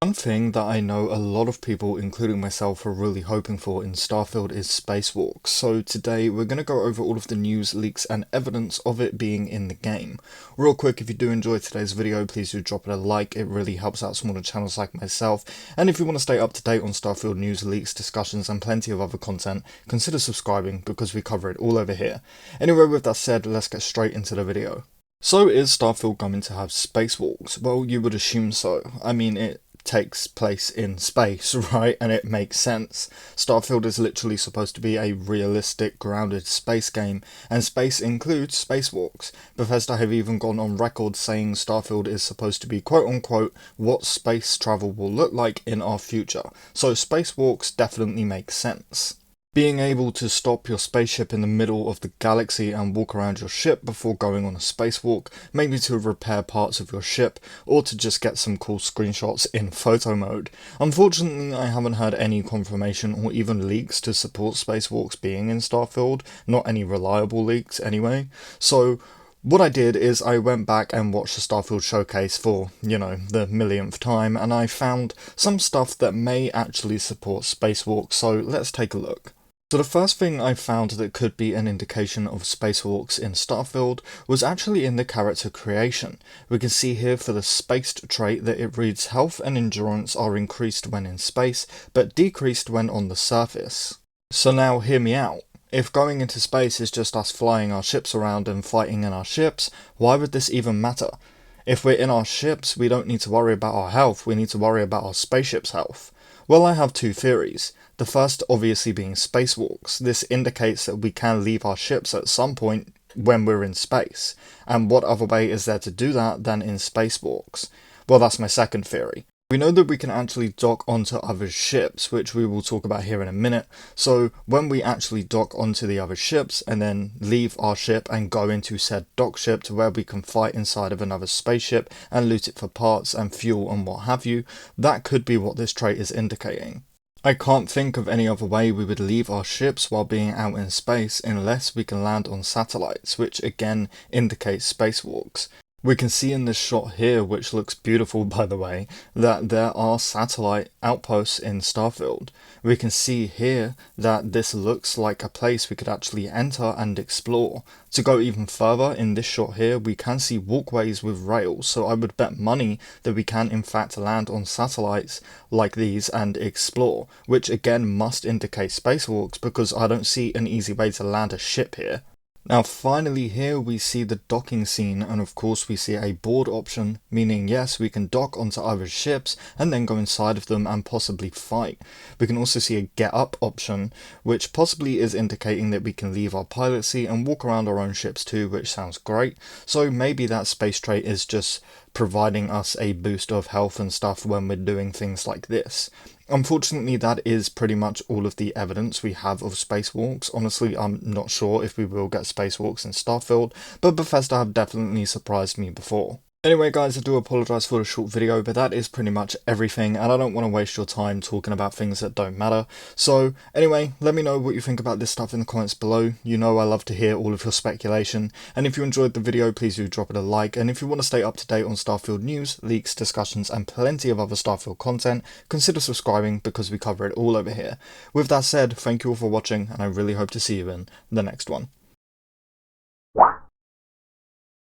One thing that I know a lot of people, including myself, are really hoping for in Starfield is spacewalks. So today we're going to go over all of the news, leaks and evidence of it being in the game. Real quick, if you do enjoy today's video, please do drop it a like, it really helps out smaller channels like myself. And if you want to stay up to date on Starfield news, leaks, discussions and plenty of other content, consider subscribing because we cover it all over here. Anyway, with that said, let's get straight into the video. So is Starfield going to have spacewalks? Well, you would assume so. I mean, it takes place in space, right? And it makes sense. Starfield is literally supposed to be a realistic, grounded space game, and space includes spacewalks. Bethesda have even gone on record saying Starfield is supposed to be quote-unquote what space travel will look like in our future. So spacewalks definitely make sense. Being able to stop your spaceship in the middle of the galaxy and walk around your ship before going on a spacewalk, maybe to repair parts of your ship, or to just get some cool screenshots in photo mode. Unfortunately, I haven't heard any confirmation or even leaks to support spacewalks being in Starfield, not any reliable leaks anyway, so what I did is I went back and watched the Starfield showcase for, the millionth time, and I found some stuff that may actually support spacewalks, so let's take a look. So the first thing I found that could be an indication of spacewalks in Starfield was actually in the character creation. We can see here for the spaced trait that it reads health and endurance are increased when in space, but decreased when on the surface. So now hear me out. If going into space is just us flying our ships around and fighting in our ships, why would this even matter? If we're in our ships, we don't need to worry about our health, we need to worry about our spaceship's health. Well, I have two theories. The first obviously being spacewalks. This indicates that we can leave our ships at some point when we're in space. And what other way is there to do that than in spacewalks? Well, that's my second theory. We know that we can actually dock onto other ships, which we will talk about here in a minute. So when we actually dock onto the other ships and then leave our ship and go into said dock ship to where we can fight inside of another spaceship and loot it for parts and fuel and what have you, that could be what this trait is indicating. I can't think of any other way we would leave our ships while being out in space unless we can land on satellites, which again indicates spacewalks. We can see in this shot here, which looks beautiful by the way, that there are satellite outposts in Starfield. We can see here that this looks like a place we could actually enter and explore. To go even further, in this shot here, we can see walkways with rails, so I would bet money that we can in fact land on satellites like these and explore, which again must indicate spacewalks because I don't see an easy way to land a ship here. Now finally here we see the docking scene, and of course we see a board option, meaning yes, we can dock onto other ships and then go inside of them and possibly fight. We can also see a get up option, which possibly is indicating that we can leave our pilot seat and walk around our own ships too, which sounds great. So maybe that space trait is just providing us a boost of health and stuff when we're doing things like this. Unfortunately, that is pretty much all of the evidence we have of spacewalks. Honestly, I'm not sure if we will get spacewalks in Starfield, but Bethesda have definitely surprised me before. Anyway guys, I do apologise for the short video, but that is pretty much everything, and I don't want to waste your time talking about things that don't matter. So anyway, let me know what you think about this stuff in the comments below. You know I love to hear all of your speculation, and if you enjoyed the video, please do drop it a like, and if you want to stay up to date on Starfield news, leaks, discussions, and plenty of other Starfield content, consider subscribing because we cover it all over here. With that said, thank you all for watching, and I really hope to see you in the next one.